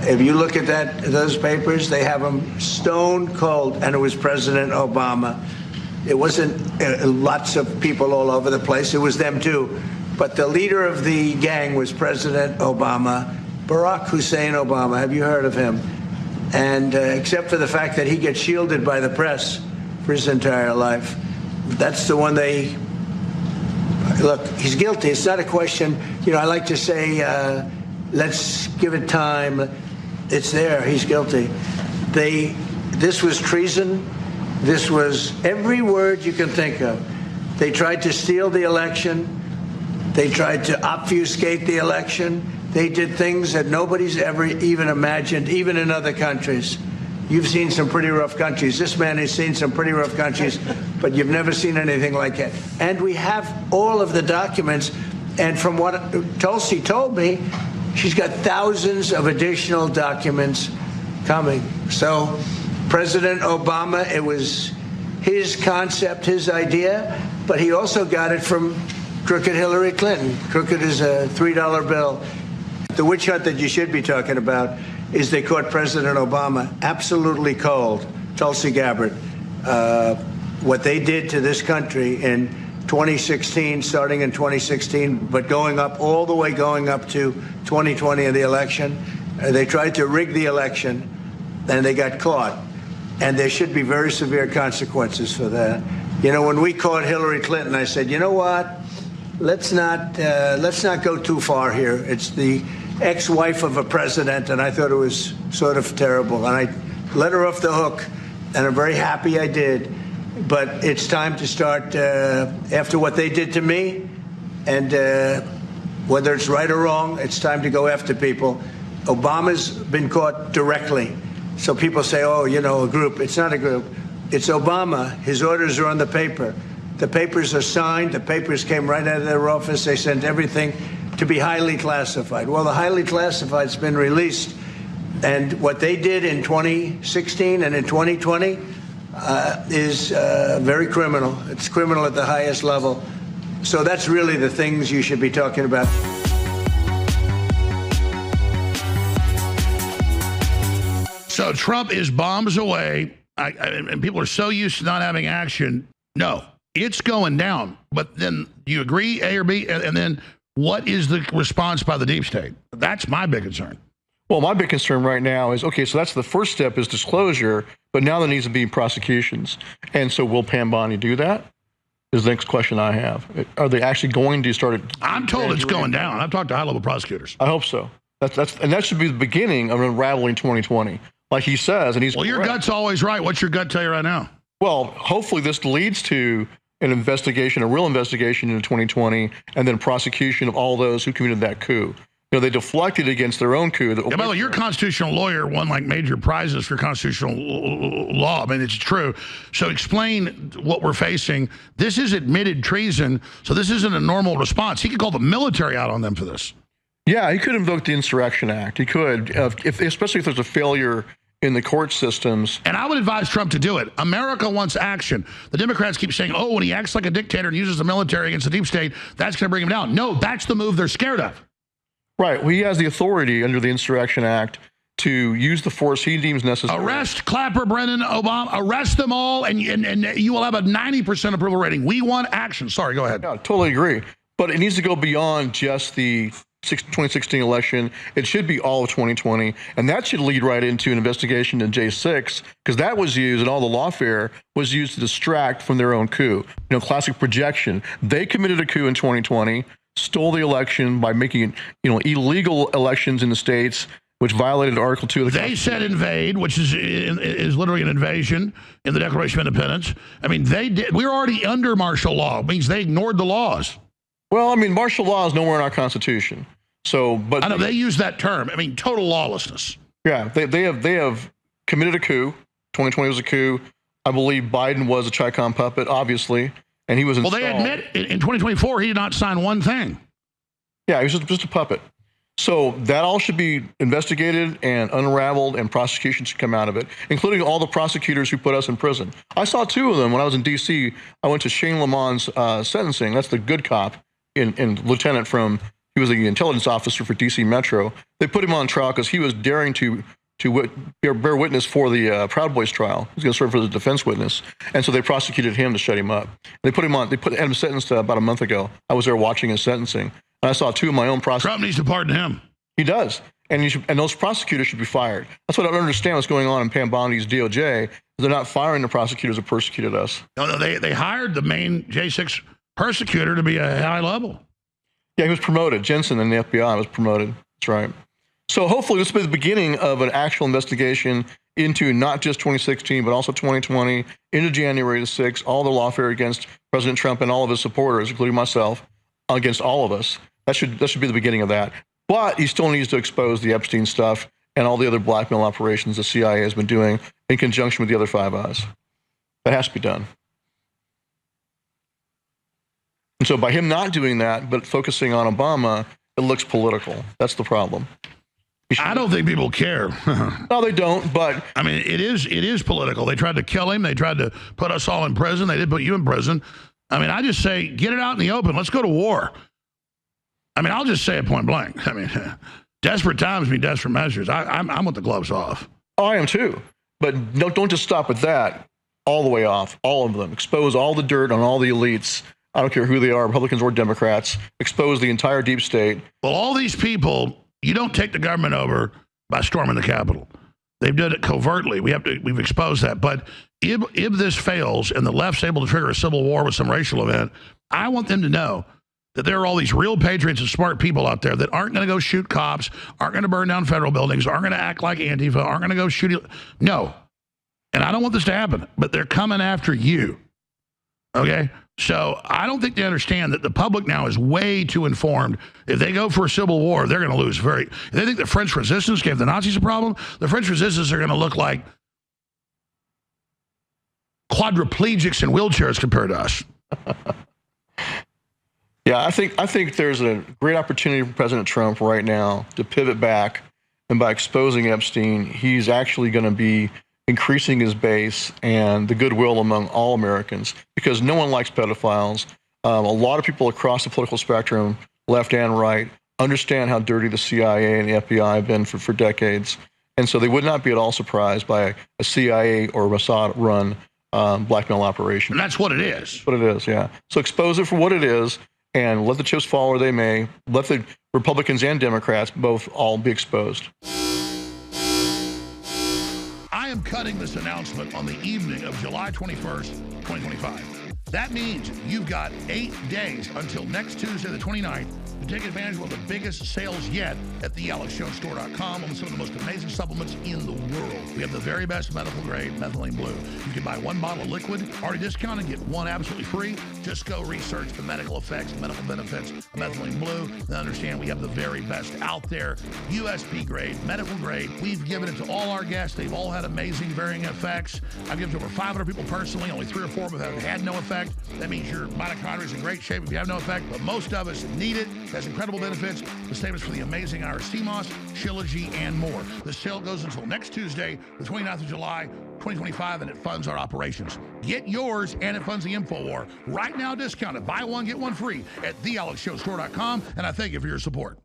If you look at those papers, they have them stone cold, and it was President Obama. It wasn't lots of people all over the place. It was them too. But the leader of the gang was President Obama, Barack Hussein Obama. Have you heard of him? And except for the fact that he gets shielded by the press for his entire life, that's the one they look. He's guilty. It's not a question. You know, I like to say, let's give it time. It's there. He's guilty. This was treason. This was every word you can think of. They tried to steal the election. They tried to obfuscate the election. They did things that nobody's ever even imagined, even in other countries. You've seen some pretty rough countries. This man has seen some pretty rough countries, but you've never seen anything like it. And we have all of the documents. And from what Tulsi told me, she's got thousands of additional documents coming. So President Obama, it was his concept, his idea, but he also got it from crooked Hillary Clinton. Crooked is a $3 bill. The witch hunt that you should be talking about is they caught President Obama absolutely cold, Tulsi Gabbard. What they did to this country in 2016, starting in 2016, but going up all the way going up to 2020 in the election, they tried to rig the election, and they got caught. And there should be very severe consequences for that. You know, when we caught Hillary Clinton, I said, you know what? Let's not go too far here. It's the ex-wife of a president, and I thought it was sort of terrible. And I let her off the hook, and I'm very happy I did. But it's time to start, after what they did to me, and whether it's right or wrong, it's time to go after people. Obama's been caught directly. So people say, oh, you know, a group. It's not a group. It's Obama. His orders are on the paper. The papers are signed. The papers came right out of their office. They sent everything to be highly classified. Well, the highly classified's been released. And what they did in 2016 and in 2020 is very criminal. It's criminal at the highest level. So that's really the things you should be talking about. So Trump is bombs away, and people are so used to not having action. No, it's going down. But then do you agree, A or B? And then what is the response by the deep state? That's my big concern. Well, my big concern right now is, okay, so that's the first step is disclosure, but now there needs to be prosecutions. And so will Pam Bondi do that? Is the next question I have. Are they actually going to start it? I'm told it's going down. I've talked to high-level prosecutors. I hope so. And that should be the beginning of unraveling 2020. Like he says, and he's well, your gut's always right. What's your gut tell you right now? Well, hopefully this leads to an investigation, a real investigation into 2020, and then prosecution of all those who committed that coup. You know, they deflected against their own coup. Yeah, by the way, your constitutional lawyer won like major prizes for constitutional law. I mean, it's true. So explain what we're facing. This is admitted treason, so this isn't a normal response. He could call the military out on them for this. Yeah, he could invoke the Insurrection Act. He could, especially if there's a failure in the court systems. And I would advise Trump to do it. America wants action. The Democrats keep saying, oh, when he acts like a dictator and uses the military against the deep state, that's going to bring him down. No, that's the move they're scared of. Right. Well, he has the authority under the Insurrection Act to use the force he deems necessary. Arrest Clapper, Brennan, Obama. Arrest them all, and you will have a 90% approval rating. We want action. Sorry, go ahead. Yeah, totally agree. But it needs to go beyond just the 2016 election. It should be all of 2020, and that should lead right into an investigation in J6, because that was used, and all the lawfare was used to distract from their own coup. You know, classic projection. They committed a coup in 2020, stole the election by making, you know, illegal elections in the states, which violated Article 2 of the Constitution. They said invade, which is literally an invasion in the Declaration of Independence. I mean, they did. We're already under martial law. It means they ignored the laws. Well, I mean, martial law is nowhere in our Constitution. So, but I know they use that term. I mean, total lawlessness. Yeah, they have committed a coup. 2020 was a coup. I believe Biden was a Chicom puppet, obviously, and he was installed. Well, they admit in 2024 he did not sign one thing. Yeah, he was just a puppet. So that all should be investigated and unraveled, and prosecution should come out of it, including all the prosecutors who put us in prison. I saw two of them when I was in D.C. I went to Shane Lamont's sentencing. That's the good cop in lieutenant from He was the intelligence officer for D.C. Metro. They put him on trial because he was daring to bear witness for the Proud Boys trial. He was going to serve as a defense witness, and so they prosecuted him to shut him up. They put him sentenced about a month ago. I was there watching his sentencing, and I saw two of my own prosecutors. Trump needs to pardon him. He does, and those prosecutors should be fired. That's what I don't understand. What's going on in Pam Bondi's DOJ? They're not firing the prosecutors who persecuted us. No, they hired the main J6 persecutor to be a high level. Yeah, he was promoted. Jensen in the FBI was promoted. That's right. So hopefully this will be the beginning of an actual investigation into not just 2016, but also 2020, into January the 6th, all the lawfare against President Trump and all of his supporters, including myself, against all of us. That should be the beginning of that. But he still needs to expose the Epstein stuff and all the other blackmail operations the CIA has been doing in conjunction with the other Five Eyes. That has to be done. And so by him not doing that, but focusing on Obama, it looks political. That's the problem. I don't think people care. No, they don't, but... I mean, it is political. They tried to kill him. They tried to put us all in prison. They did put you in prison. I mean, I just say, get it out in the open. Let's go to war. I mean, I'll just say it point blank. I mean, desperate times mean desperate measures. I'm with the gloves off. Oh, I am too. But don't just stop at that. All the way off. All of them. Expose all the dirt on all the elites. I don't care who they are, Republicans or Democrats. Expose the entire deep state. Well, all these people, you don't take the government over by storming the Capitol. They've done it covertly. We've exposed that. But if this fails and the left's able to trigger a civil war with some racial event, I want them to know that there are all these real patriots and smart people out there that aren't going to go shoot cops, aren't going to burn down federal buildings, aren't going to act like Antifa, aren't going to go shoot. No. And I don't want this to happen, but they're coming after you. Okay? So I don't think they understand that the public now is way too informed. If they go for a civil war, they're going to lose. If they think the French resistance gave the Nazis a problem, the French resistance are going to look like quadriplegics in wheelchairs compared to us. Yeah, I think there's a great opportunity for President Trump right now to pivot back, and by exposing Epstein, he's actually going to be increasing his base and the goodwill among all Americans, because no one likes pedophiles. A lot of people across the political spectrum, left and right, understand how dirty the CIA and the FBI have been for decades. And so they would not be at all surprised by a CIA or Mossad-run blackmail operation. And that's what it is. That's what it is, yeah. So expose it for what it is, and let the chips fall where they may. Let the Republicans and Democrats both all be exposed. I am cutting this announcement on the evening of July 21st, 2025. That means you've got 8 days until next Tuesday, the 29th, to take advantage of one of the biggest sales yet at thealexjonesstore.com with some of the most amazing supplements in the world. We have the very best medical grade methylene blue. You can buy 1 bottle of liquid, already discounted, get 1 absolutely free. Just go research the medical effects, medical benefits of methylene blue, and understand we have the very best out there. USP grade, medical grade. We've given it to all our guests. They've all had amazing varying effects. I've given it to over 500 people personally. Only 3 or 4 of them have had no effect. That means your mitochondria is in great shape if you have no effect, but most of us need it. It has incredible benefits. The same is for the amazing Irish sea moss, Shilajit, and more. The sale goes until next Tuesday, the 29th of July, 2025, and it funds our operations. Get yours, and it funds the InfoWar. Right now, discounted. Buy one, get one free at thealexjonesstore.com, and I thank you for your support.